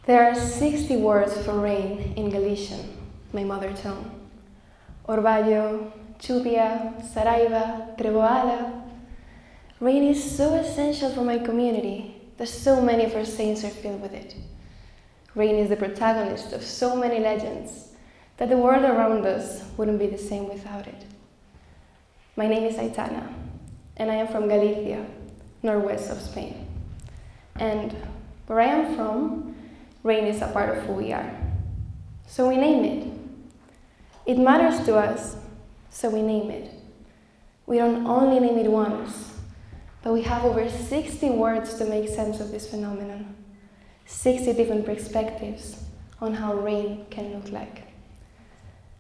There are 60 words for rain in Galician, my mother tongue. Orvallo, lluvia, saraiva, treboada. Rain is so essential for my community that so many of our saints are filled with it. Rain is the protagonist of so many legends that the world around us wouldn't be the same without it. My name is Aitana, and I am from Galicia, northwest of Spain. And where I am from, rain is a part of who we are. So we name it. It matters to us, so we name it. We don't only name it once, but we have over 60 words to make sense of this phenomenon. 60 different perspectives on how rain can look like.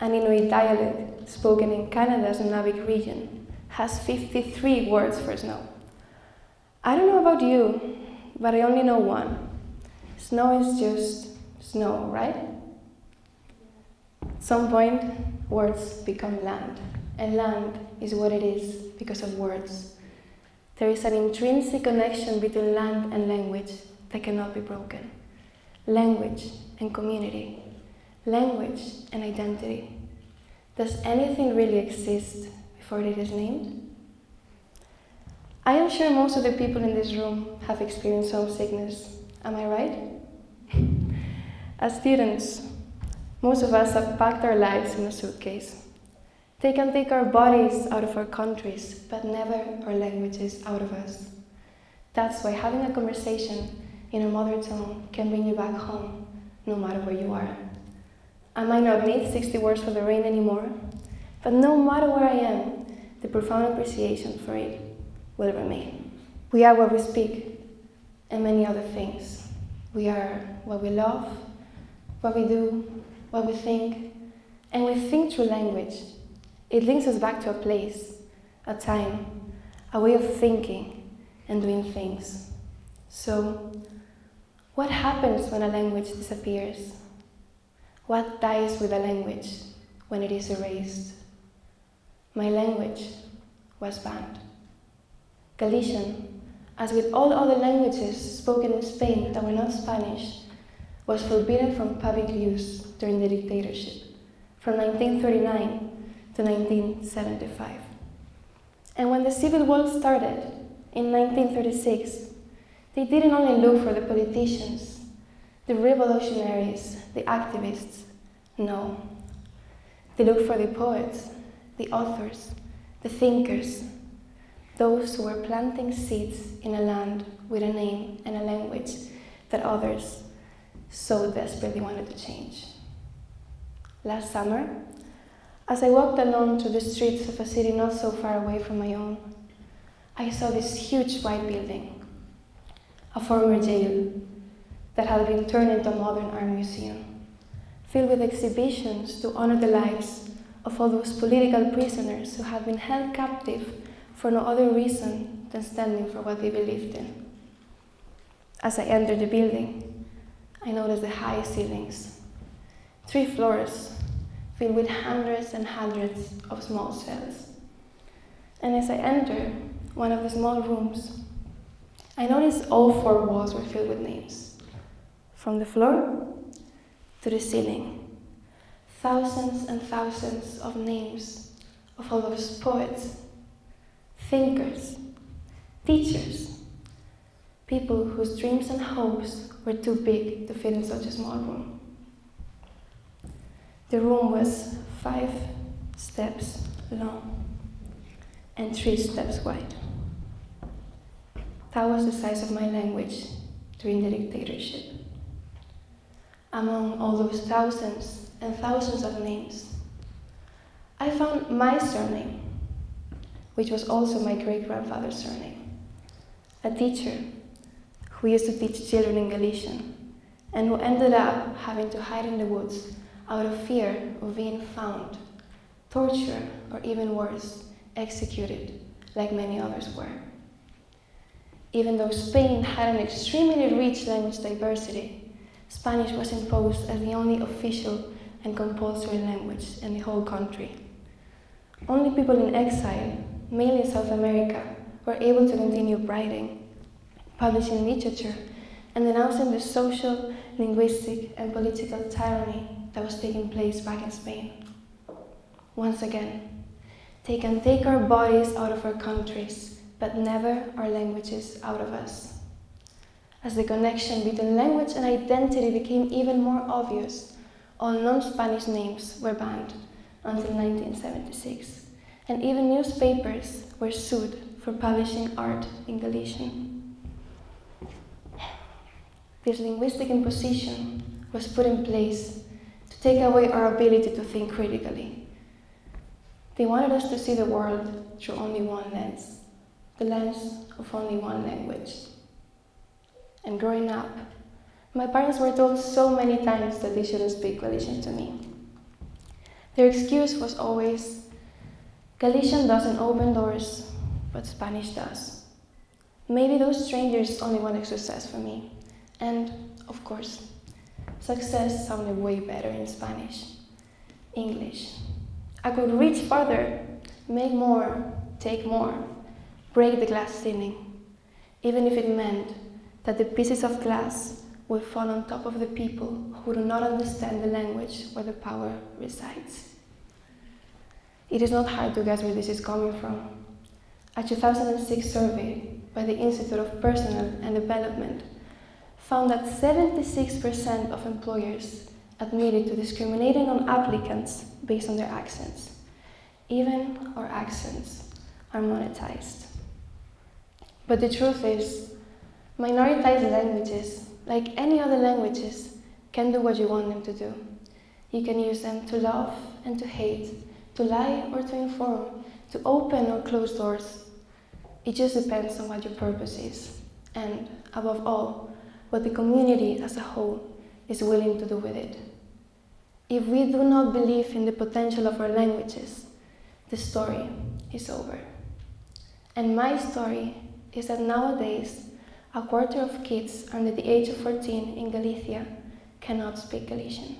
An Inuit dialect spoken in Canada's Nunavik region has 53 words for snow. I don't know about you, but I only know one. Snow is just snow, right? At some point, words become land, and land is what it is because of words. There is an intrinsic connection between land and language that cannot be broken. Language and community. Language and identity. Does anything really exist before it is named? I am sure most of the people in this room have experienced homesickness. Am I right? As students, most of us have packed our lives in a suitcase. They can take our bodies out of our countries, but never our languages out of us. That's why having a conversation in our mother tongue can bring you back home, no matter where you are. I might not need 60 words for the rain anymore, but no matter where I am, the profound appreciation for it will remain. We are what we speak, and many other things. We are what we love, what we do, what we think, and we think through language. It links us back to a place, a time, a way of thinking and doing things. So, what happens when a language disappears? What dies with a language when it is erased? My language was banned. Galician, as with all other languages spoken in Spain that were not Spanish, was forbidden from public use during the dictatorship, from 1939 to 1975. And when the Civil War started, in 1936, they didn't only look for the politicians, the revolutionaries, the activists. No. They looked for the poets, the authors, the thinkers, those who were planting seeds in a land with a name and a language that others so desperately wanted to change. Last summer, as I walked alone through the streets of a city not so far away from my own, I saw this huge white building, a former jail that had been turned into a modern art museum, filled with exhibitions to honor the lives of all those political prisoners who had been held captive for no other reason than standing for what they believed in. As I entered the building, I noticed the high ceilings, 3 floors filled with hundreds and hundreds of small cells. And as I entered one of the small rooms, I noticed all 4 walls were filled with names, from the floor to the ceiling. Thousands and thousands of names of all those poets, thinkers, teachers, people whose dreams and hopes were too big to fit in such a small room. The room was 5 steps long and 3 steps wide. That was the size of my language during the dictatorship. Among all those thousands and thousands of names, I found my surname, which was also my great-grandfather's surname. A teacher who used to teach children in Galician and who ended up having to hide in the woods out of fear of being found, tortured, or even worse, executed, like many others were. Even though Spain had an extremely rich language diversity, Spanish was imposed as the only official and compulsory language in the whole country. Only people in exile, mainly in South America, were able to continue writing, publishing literature, and denouncing the social, linguistic, and political tyranny that was taking place back in Spain. Once again, they can take our bodies out of our countries, but never our languages out of us. As the connection between language and identity became even more obvious, all non-Spanish names were banned until 1976, and even newspapers were sued for publishing art in Galician. This linguistic imposition was put in place to take away our ability to think critically. They wanted us to see the world through only one lens, the lens of only one language. And growing up, my parents were told so many times that they shouldn't speak Galician to me. Their excuse was always, Galician doesn't open doors, but Spanish does. Maybe those strangers only wanted success for me. And, of course, success sounded way better in Spanish. English. I could reach farther, make more, take more, break the glass ceiling, even if it meant that the pieces of glass will fall on top of the people who do not understand the language where the power resides. It is not hard to guess where this is coming from. A 2006 survey by the Institute of Personnel and Development found that 76% of employers admitted to discriminating on applicants based on their accents. Even our accents are monetized. But the truth is, minoritized languages, like any other languages, can do what you want them to do. You can use them to love and to hate, to lie or to inform, to open or close doors. It just depends on what your purpose is, and, above all, what the community as a whole is willing to do with it. If we do not believe in the potential of our languages, the story is over. And my story is that nowadays, a quarter of kids under the age of 14 in Galicia cannot speak Galician.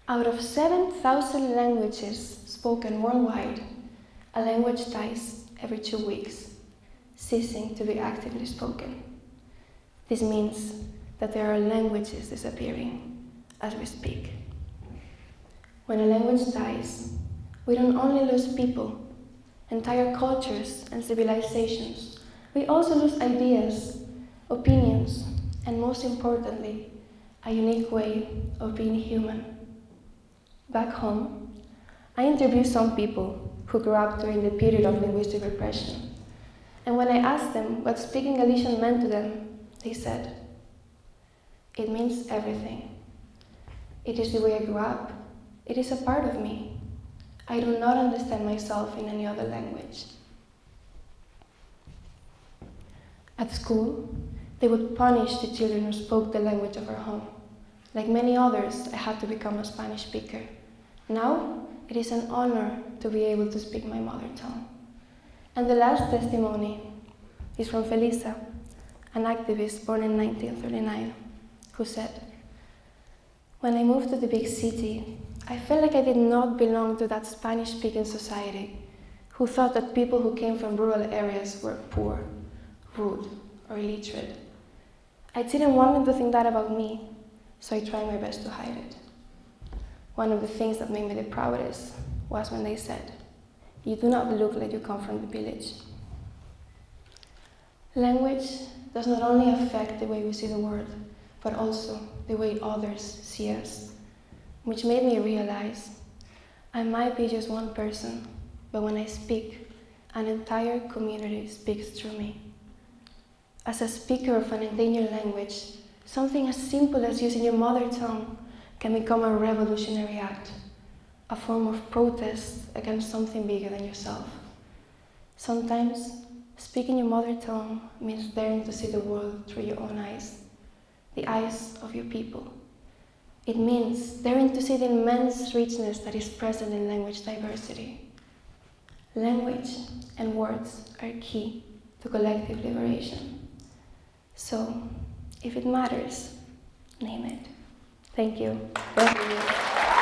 Out of 7,000 languages spoken worldwide, a language dies every 2 weeks, ceasing to be actively spoken. This means that there are languages disappearing as we speak. When a language dies, we don't only lose people, entire cultures and civilizations. We also lose ideas, opinions, and most importantly, a unique way of being human. Back home, I interviewed some people who grew up during the period of linguistic repression. And when I asked them what speaking Galician meant to them, they said, "It means everything. It is the way I grew up. It is a part of me. I do not understand myself in any other language." At school, they would punish the children who spoke the language of our home. Like many others, I had to become a Spanish speaker. Now, it is an honor to be able to speak my mother tongue. And the last testimony is from Felisa, an activist born in 1939, who said, "When I moved to the big city, I felt like I did not belong to that Spanish-speaking society who thought that people who came from rural areas were poor, rude, or illiterate. I didn't want them to think that about me, so I tried my best to hide it. One of the things that made me the proudest was when they said, 'You do not look like you come from the village.'" Language does not only affect the way we see the world, but also the way others see us, which made me realize I might be just one person, but when I speak, an entire community speaks through me. As a speaker of an endangered language, something as simple as using your mother tongue can become a revolutionary act, a form of protest against something bigger than yourself. Sometimes, speaking your mother tongue means daring to see the world through your own eyes, the eyes of your people. It means daring to see the immense richness that is present in language diversity. Language and words are key to collective liberation. So, if it matters, name it. Thank you. Thank you.